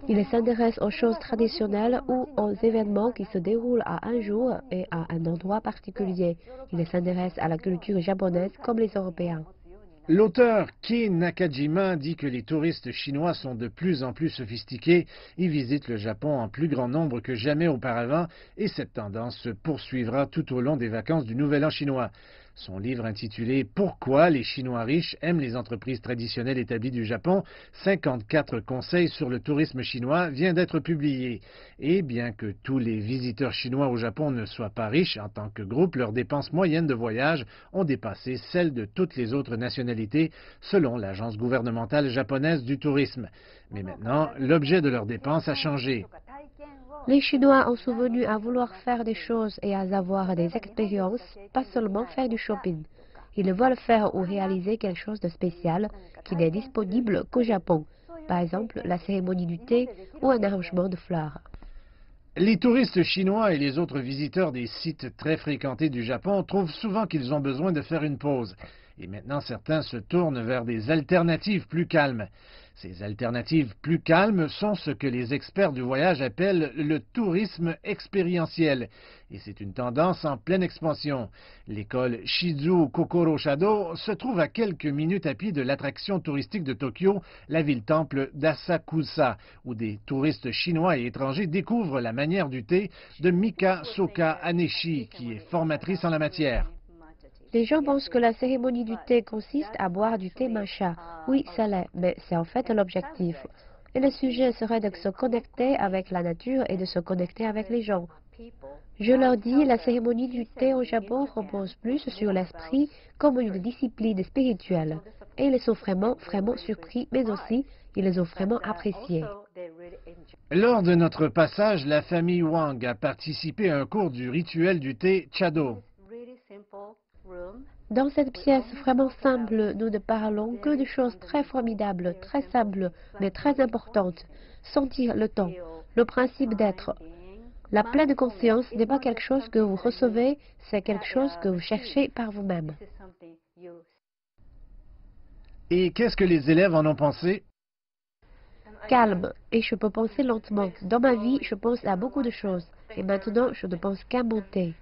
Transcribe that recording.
Ils s'intéressent aux choses traditionnelles ou aux événements qui se déroulent à un jour et à un endroit particulier. Ils s'intéressent à la culture japonaise comme les Européens. L'auteur Kei Nakajima dit que les touristes chinois sont de plus en plus sophistiqués et visitent le Japon en plus grand nombre que jamais auparavant, et cette tendance se poursuivra tout au long des vacances du Nouvel An chinois. Son livre intitulé Pourquoi les Chinois riches aiment les entreprises traditionnelles établies du Japon, 54 conseils sur le tourisme chinois, vient d'être publié. Et bien que tous les visiteurs chinois au Japon ne soient pas riches en tant que groupe, leurs dépenses moyennes de voyage ont dépassé celles de toutes les autres nationalités, selon l'agence gouvernementale japonaise du tourisme. Mais maintenant, l'objet de leurs dépenses a changé. Les Chinois ont souvenu à vouloir faire des choses et à avoir des expériences, pas seulement faire du shopping. Ils veulent faire ou réaliser quelque chose de spécial qui n'est disponible qu'au Japon, par exemple la cérémonie du thé ou un arrangement de fleurs. Les touristes chinois et les autres visiteurs des sites très fréquentés du Japon trouvent souvent qu'ils ont besoin de faire une pause. Et maintenant, certains se tournent vers des alternatives plus calmes. Ces alternatives plus calmes sont ce que les experts du voyage appellent le tourisme expérientiel. Et c'est une tendance en pleine expansion. L'école Shizu Kokoro Shado se trouve à quelques minutes à pied de l'attraction touristique de Tokyo, la ville-temple d'Asakusa, où des touristes chinois et étrangers découvrent la manière du thé de Mika Soka Aneshi, qui est formatrice en la matière. Les gens pensent que la cérémonie du thé consiste à boire du thé matcha. Oui, ça l'est, mais c'est en fait l'objectif. Et le sujet serait de se connecter avec la nature et de se connecter avec les gens. Je leur dis, la cérémonie du thé au Japon repose plus sur l'esprit comme une discipline spirituelle. Et ils sont vraiment, vraiment surpris, mais aussi, ils ont vraiment apprécié. Lors de notre passage, la famille Wang a participé à un cours du rituel du thé Chado. Dans cette pièce vraiment simple, nous ne parlons que de choses très formidables, très simples, mais très importantes. Sentir le temps, le principe d'être. La pleine conscience n'est pas quelque chose que vous recevez, c'est quelque chose que vous cherchez par vous-même. Et qu'est-ce que les élèves en ont pensé? Calme, et je peux penser lentement. Dans ma vie, je pense à beaucoup de choses, et maintenant, je ne pense qu'à mon thé.